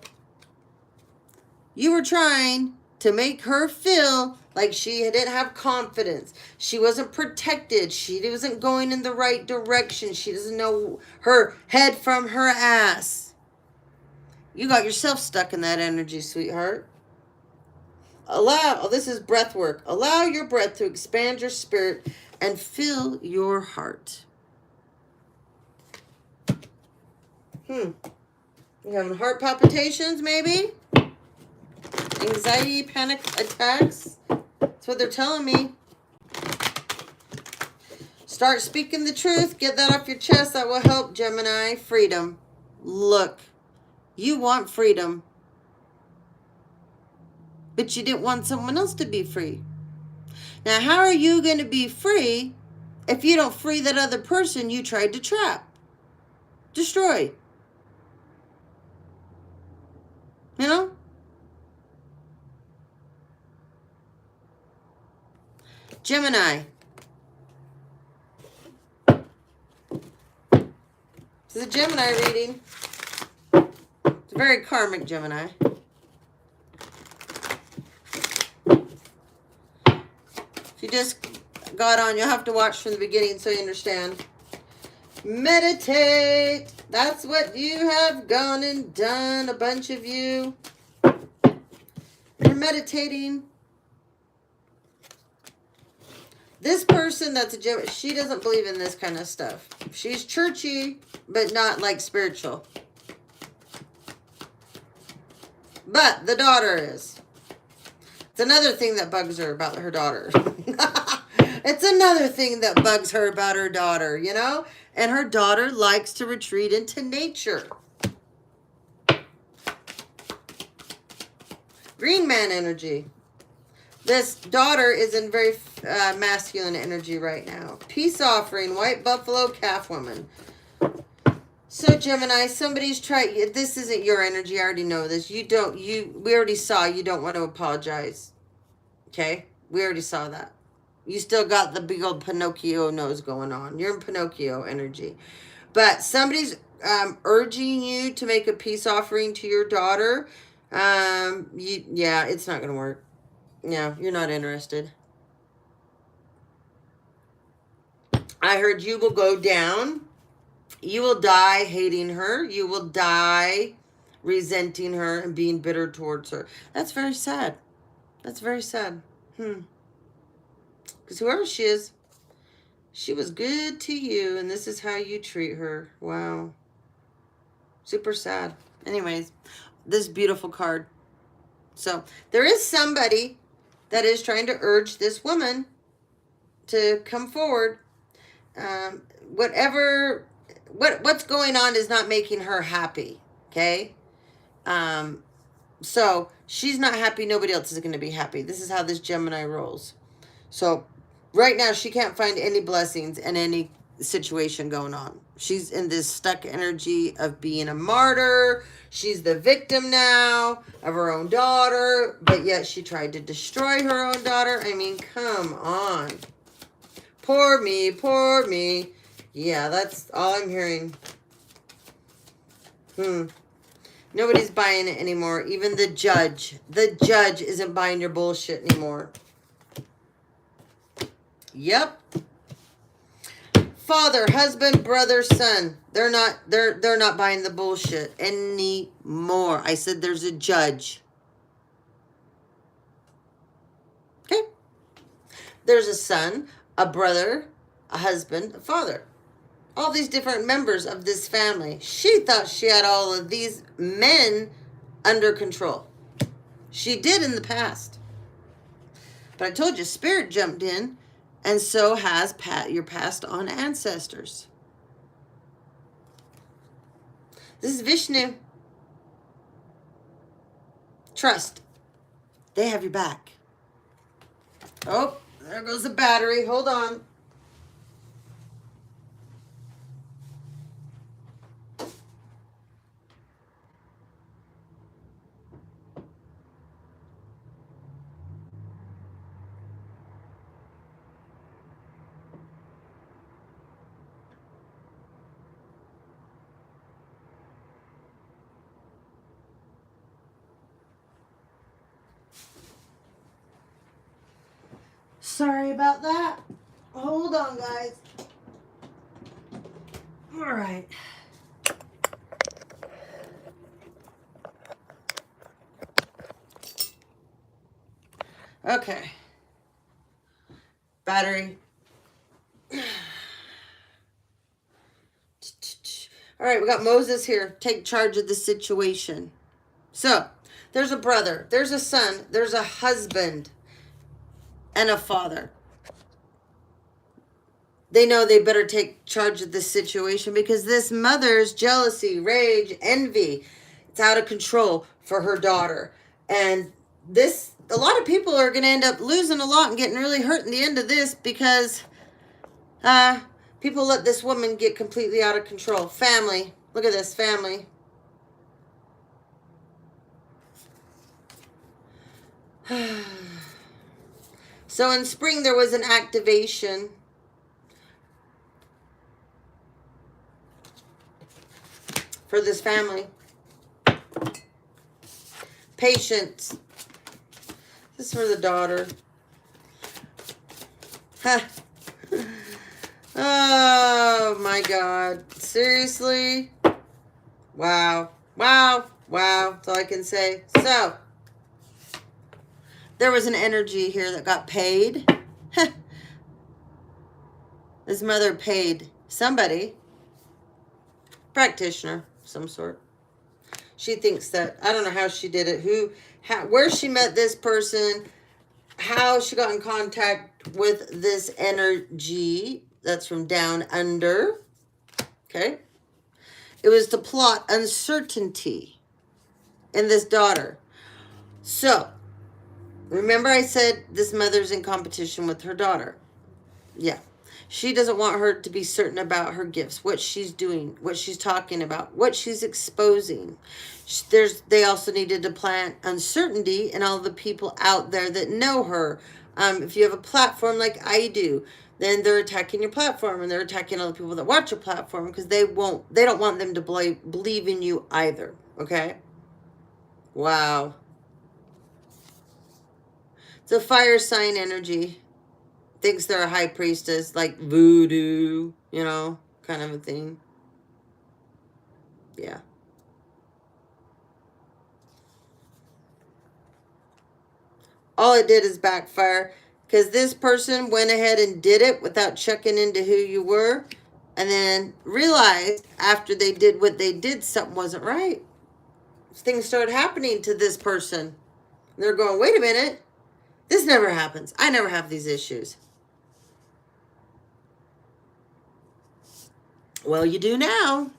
[SPEAKER 1] you were trying to make her feel like she didn't have confidence. She wasn't protected. She wasn't going in the right direction. She doesn't know her head from her ass. You got yourself stuck in that energy, sweetheart. This is breath work. Allow your breath to expand your spirit and fill your heart. You having heart palpitations, maybe? Anxiety, panic attacks? That's what they're telling me. Start speaking the truth. Get that off your chest. That will help, Gemini. Freedom. Look, You want freedom. But you didn't want someone else to be free. Now, how are you going to be free if you don't free that other person you tried to trap? Destroy. You know? Gemini. This is a Gemini reading. It's a very karmic Gemini. If you just got on, you'll have to watch from the beginning so you understand. Meditate. That's what you have gone and done, a bunch of you. You're meditating. This person that's a Gemini, she doesn't believe in this kind of stuff. She's churchy, but not like spiritual. But the daughter is. It's another thing that bugs her about her daughter. It's another thing that bugs her about her daughter, you know? And her daughter likes to retreat into nature. Green man energy. This daughter is in very masculine energy right now. Peace offering, white buffalo, calf woman. So Gemini, somebody's trying. This isn't your energy. I already know this. We already saw you don't want to apologize. Okay? We already saw that. You still got the big old Pinocchio nose going on. You're in Pinocchio energy. But somebody's urging you to make a peace offering to your daughter. Yeah, it's not going to work. No, you're not interested. I heard you will go down. You will die hating her. You will die resenting her and being bitter towards her. That's very sad. That's very sad. Because whoever she is, she was good to you, and this is how you treat her. Wow. Super sad. Anyways, this beautiful card. So, there is somebody that is trying to urge this woman to come forward. What's going on is not making her happy, okay? So she's not happy. Nobody else is going to be happy. This is how this Gemini rolls. So right now she can't find any blessings in any situation going on. She's in this stuck energy of being a martyr. She's the victim now of her own daughter, but yet she tried to destroy her own daughter. I mean, come on. Poor me, poor me. Yeah, that's all I'm hearing. Nobody's buying it anymore. Even the judge. The judge isn't buying your bullshit anymore. Yep. Father, husband, brother, son. They're not buying the bullshit anymore. I said there's a judge. Okay. There's a son, a brother, a husband, a father. All these different members of this family. She thought she had all of these men under control. She did in the past. But I told you, spirit jumped in, and so has your passed on ancestors. This is Vishnu. Trust. They have your back. Oh, there goes the battery. Hold on. Sorry about that. Hold on, guys. All right. Okay. Battery. All right, we got Moses here. Take charge of the situation. So, there's a brother, there's a son, there's a husband, and a father. They know they better take charge of this situation because this mother's jealousy, rage, envy. It's out of control for her daughter. And this, a lot of people are going to end up losing a lot and getting really hurt in the end of this because people let this woman get completely out of control. Family. Look at this, family. So in spring, there was an activation for this family. Patience. This is for the daughter. Oh my God. Seriously? Wow. Wow. Wow. That's all I can say. So, there was an energy here that got paid. This mother paid somebody, practitioner, some sort. She thinks that, I don't know how she did it, where she met this person, how she got in contact with this energy that's from down under. Okay. It was to plot uncertainty in this daughter. So, remember I said this mother's in competition with her daughter. Yeah. She doesn't want her to be certain about her gifts, what she's doing, what she's talking about, what she's exposing. They also needed to plant uncertainty in all the people out there that know her. If you have a platform like I do, then they're attacking your platform and they're attacking other people that watch your platform because they don't want them to believe in you either. Okay? Wow. It's a fire sign energy. Thinks they're a high priestess, like voodoo, kind of a thing. Yeah. All it did is backfire because this person went ahead and did it without checking into who you were and then realized after they did what they did, something wasn't right. Things started happening to this person. They're going, wait a minute. This never happens. I never have these issues. Well, you do now.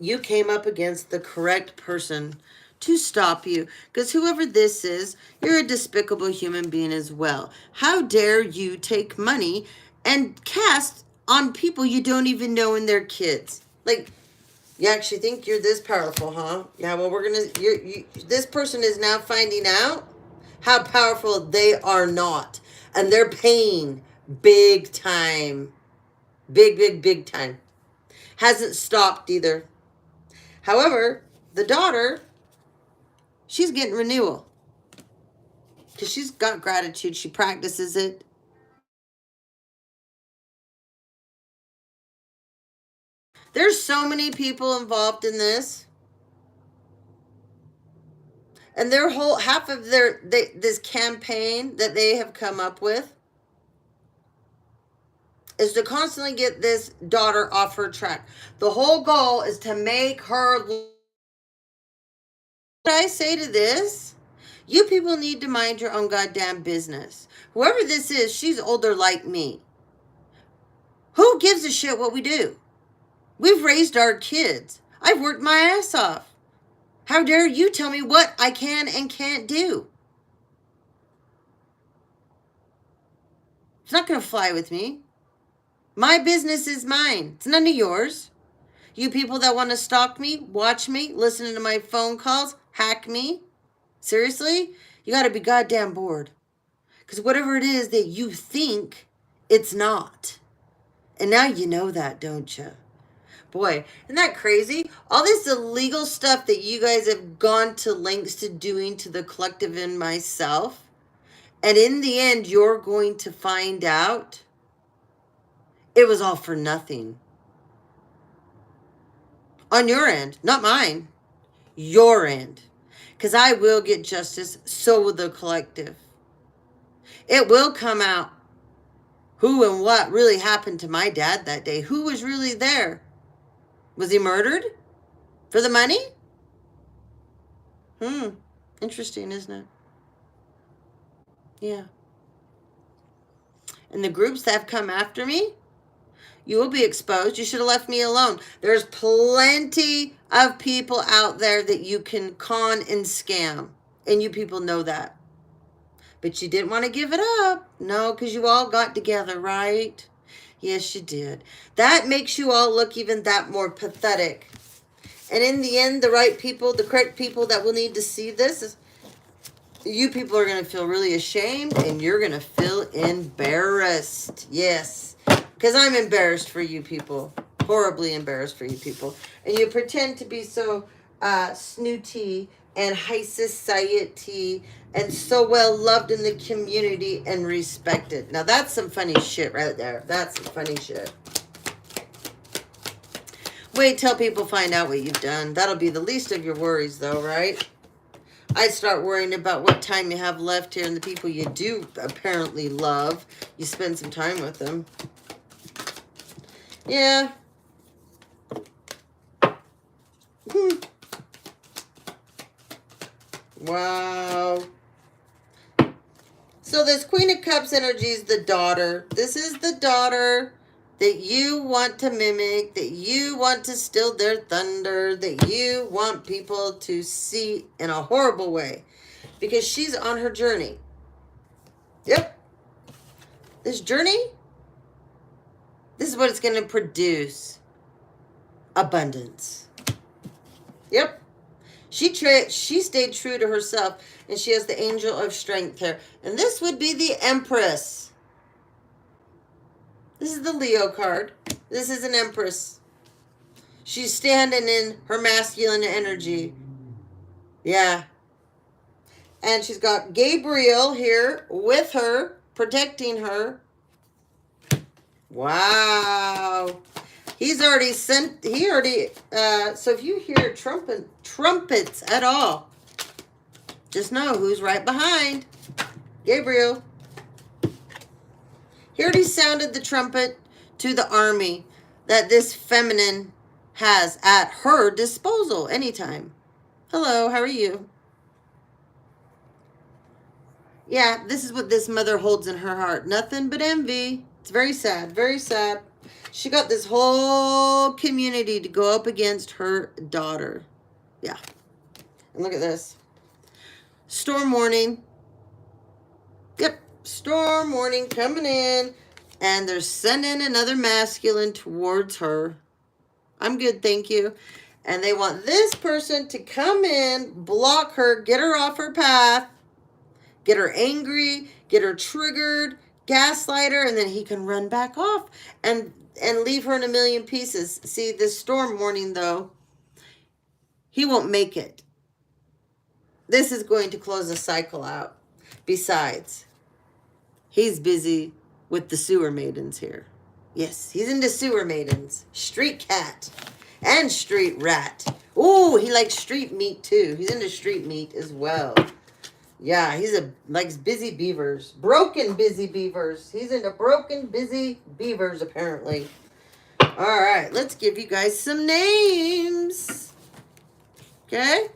[SPEAKER 1] You came up against the correct person to stop you. Because whoever this is, you're a despicable human being as well. How dare you take money and cast on people you don't even know and their kids? Like, you actually think you're this powerful, huh? Yeah, well, this person is now finding out how powerful they are not. And they're paying big time. Big, big, big time. Hasn't stopped either. However, the daughter, she's getting renewal. Because she's got gratitude. She practices it. There's so many people involved in this. And their whole, half of this campaign that they have come up with is to constantly get this daughter off her track. The whole goal is to make her. What I say to this, you people need to mind your own goddamn business. Whoever this is, she's older like me. Who gives a shit what we do? We've raised our kids. I've worked my ass off. How dare you tell me what I can and can't do? It's not going to fly with me. My business is mine. It's none of yours. You people that want to stalk me, watch me, listen to my phone calls, hack me. Seriously? You got to be goddamn bored. Because whatever it is that you think, it's not. And now you know that, don't you? Boy, isn't that crazy? All this illegal stuff that you guys have gone to lengths to doing to the collective and myself. And in the end, you're going to find out it was all for nothing. On your end, not mine. Your end. Because I will get justice, so will the collective. It will come out who and what really happened to my dad that day. Who was really there? Was he murdered? For the money? Interesting, isn't it? Yeah. And the groups that have come after me, You will be exposed. You should have left me alone. There's plenty of people out there that you can con and scam. And you people know that. But you didn't want to give it up. No, because you all got together, right? Yes, you did. That makes you all look even that more pathetic. And in the end, the right people, the correct people that will need to see this, is you people are going to feel really ashamed and you're going to feel embarrassed. Yes. Because I'm embarrassed for you people. Horribly embarrassed for you people. And you pretend to be so snooty and high society and so well loved in the community and respected. Now that's some funny shit right there. That's some funny shit. Wait till people find out what you've done. That'll be the least of your worries though, right? I'd start worrying about what time you have left here and the people you do apparently love. You spend some time with them. Yeah. Wow. So this Queen of Cups energy is the daughter. This is the daughter that you want to mimic, that you want to steal their thunder, that you want people to see in a horrible way. Because she's on her journey. Yep. This journey, this is what it's going to produce. Abundance. Yep. She stayed true to herself, and she has the angel of strength here. And this would be the Empress. This is the Leo card. This is an Empress. She's standing in her masculine energy. Yeah. And she's got Gabriel here with her, protecting her. Wow. He's already so if you hear trumpets at all, just know who's right behind. Gabriel. He already sounded the trumpet to the army that this feminine has at her disposal anytime. Hello, how are you? Yeah, this is what this mother holds in her heart. Nothing but envy. It's very sad, very sad. She got this whole community to go up against her daughter. Yeah. And look at this. Storm warning. Yep. Storm warning coming in. And they're sending another masculine towards her. I'm good, thank you. And they want this person to come in, block her, get her off her path, get her angry, get her triggered, gaslight her, and then he can run back off and leave her in a million pieces. See, this storm warning, though, he won't make it. This is going to close the cycle out. Besides, he's busy with the sewer maidens here. Yes, he's into sewer maidens. Street cat and street rat. Ooh, he likes street meat, too. He's into street meat as well. Yeah, likes busy beavers. Broken busy beavers. He's into broken busy beavers, apparently. All right, let's give you guys some names. Okay?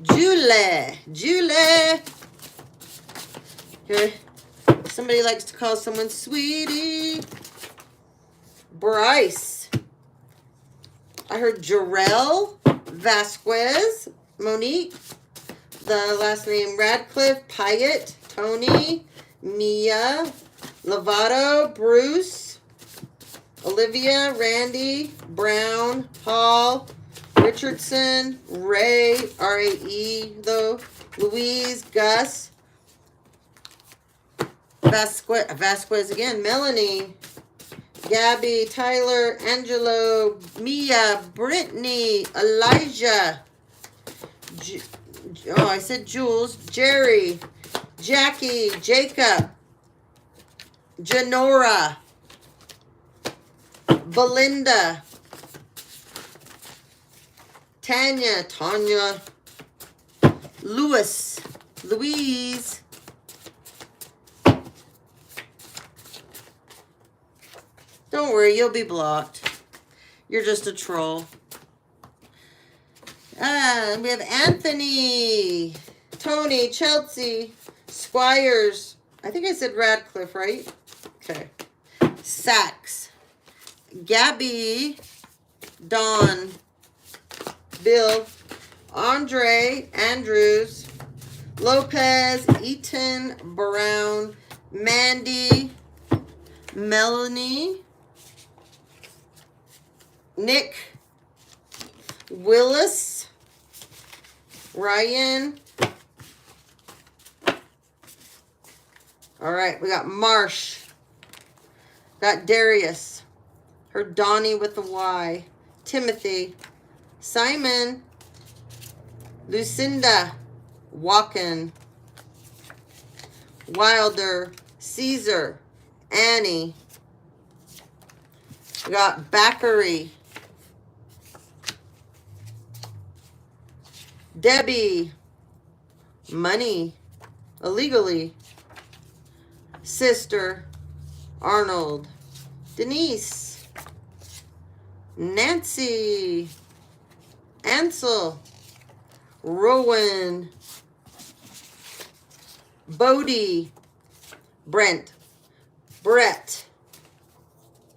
[SPEAKER 1] Julie. Okay. Somebody likes to call someone sweetie. Bryce. I heard Jarrell. Vasquez. Monique. The last name Radcliffe, Pyatt, Tony, Mia, Lovato, Bruce, Olivia, Randy, Brown, Hall, Richardson, Ray, R-A-E, though, Louise, Gus, Vasquez again, Melanie, Gabby, Tyler, Angelo, Mia, Brittany, Elijah, I said Jules, Jerry, Jackie, Jacob, Janora, Belinda, Tanya, Louise, Don't worry, you'll be blocked. You're just a troll. We have Anthony, Tony, Chelsea, Squires. I think I said Radcliffe, right? Okay. Sachs, Gabby, Dawn, Bill, Andre, Andrews, Lopez, Eaton, Brown, Mandy, Melanie, Nick, Willis, Ryan. All right, we got Marsh. Got Darius. Her Donnie with the Y. Timothy. Simon. Lucinda. Walken. Wilder. Caesar. Annie. We got Backery. Debbie. Money. Illegally. Sister. Arnold. Denise. Nancy. Ansel. Rowan. Bodie. Brent. Brett.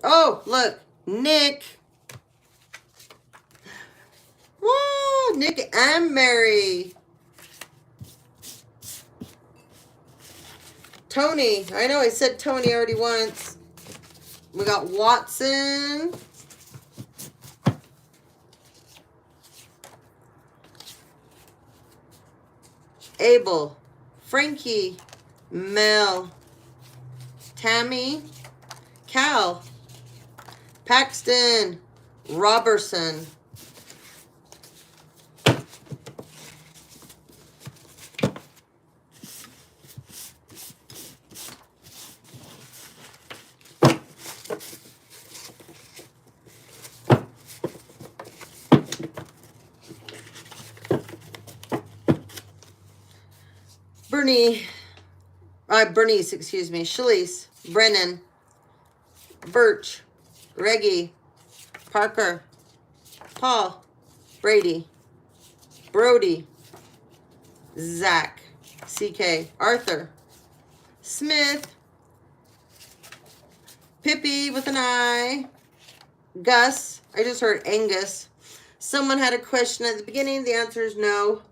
[SPEAKER 1] Oh, look. Nick. Whoa, Nick and Mary. Tony. I know I said Tony already once. We got Watson. Abel. Frankie. Mel. Tammy. Cal. Paxton. Robertson. Bernice, excuse me. Shalise, Brennan, Birch, Reggie, Parker, Paul, Brady, Brody, Zach, CK, Arthur, Smith, Pippi with an I, Gus. I just heard Angus. Someone had a question at the beginning. The answer is no.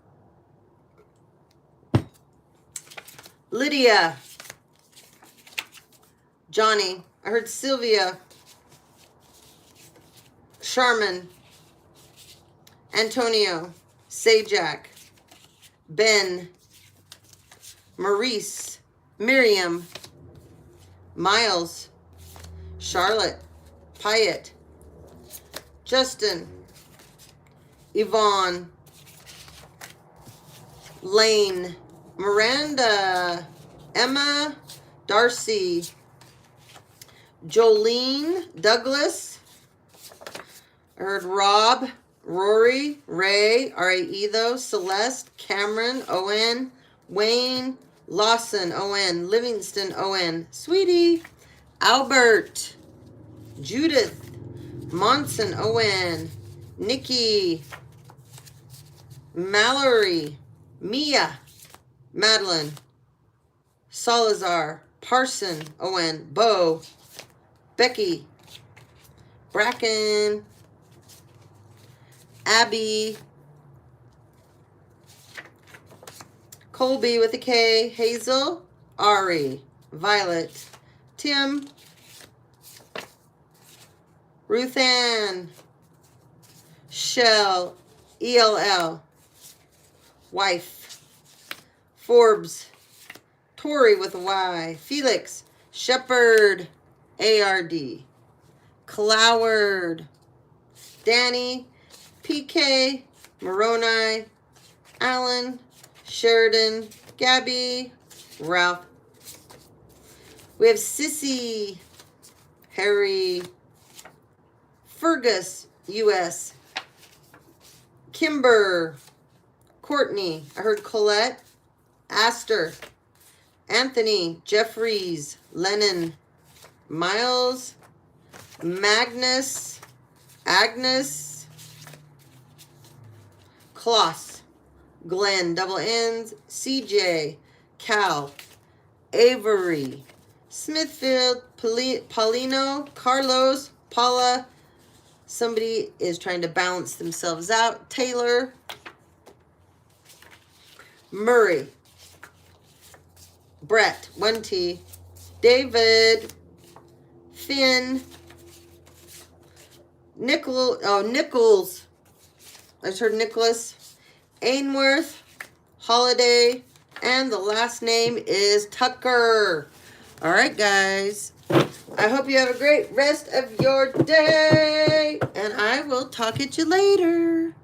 [SPEAKER 1] Lydia. Johnny. I heard Sylvia. Sharman. Antonio. Sajak. Ben. Maurice. Miriam. Miles. Charlotte. Pyatt. Justin. Yvonne. Lane. Miranda, Emma, Darcy, Jolene, Douglas. I heard Rob, Rory, Ray, R-A-E though, Celeste, Cameron, O-N, Wayne, Lawson, O-N, Livingston, O-N, Sweetie, Albert, Judith, Monson, O-N, Nikki, Mallory, Mia, Madeline, Salazar, Parson, O-N, Bo, Becky, Bracken, Abby, Colby with a K, Hazel, Ari, Violet, Tim, Ruth Ann, Shell, ELL, Wife, Forbes, Tori with a Y, Felix, Shepherd, ARD, Cloward, Danny, PK, Moroni, Alan, Sheridan, Gabby, Ralph. We have Sissy, Harry, Fergus, US, Kimber, Courtney, I heard Colette, Astor, Anthony, Jeffries, Lennon, Miles, Magnus, Agnes, Kloss, Glenn, double N's, CJ, Cal, Avery, Smithfield, Paulino, Carlos, Paula. Somebody is trying to balance themselves out. Taylor. Murray. Brett. 1T. David. Finn. Nichols. I just heard Nicholas. Ainsworth. Holiday. And the last name is Tucker. All right, guys. I hope you have a great rest of your day. And I will talk at you later.